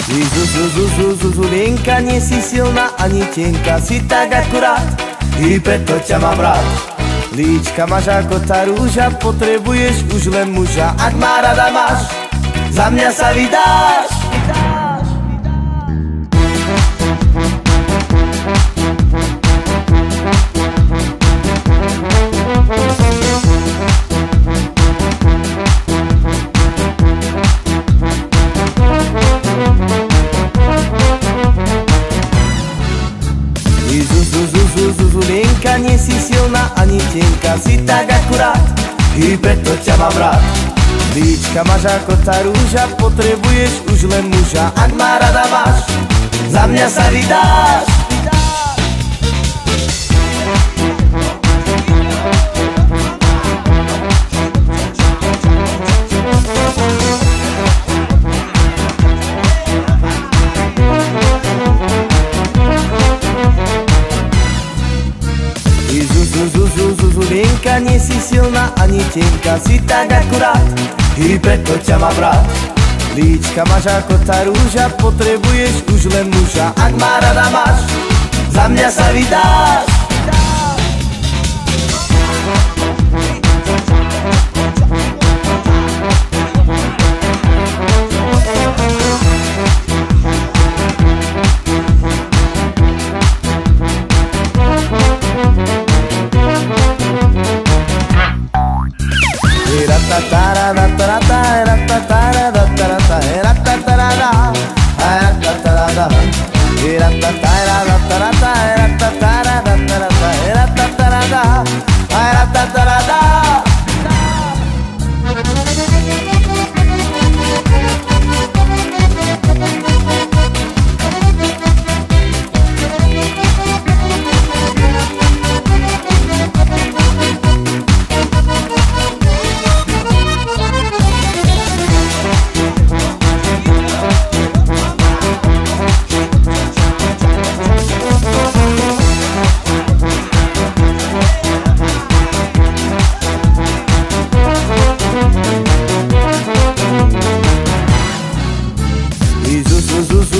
Zuzulinka, nie si silná ani tenká, si tak akurát, i preto ťa mám rád. Líčka máš ako tá rúža, potrebuješ už len muža, ak ma rada máš, za mňa sa vydáš. Zuzulinka, nie si silná ani tenká, si tak akurát, i preto ťa mám rád. Líčka máš ako tá rúža, potrebuješ už len muža, ak ma rada máš, za mňa sa vydáš. Zuzulinka, nie si silná ani tenká, si tak akurát, i preto ťa mám rád. Líčka máš ako tá rúža, potrebuješ už len muža, ak ma rada máš, za mňa sa vydáš.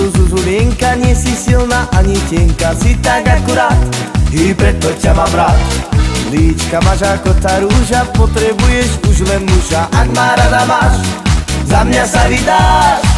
Zuzulinka, nie si silná ani tenká, si tak akurát, i preto ťa mám rád. Líčka máš ako tá rúža, potrebuješ už len muža, ak ma rada máš, za mňa sa vydáš.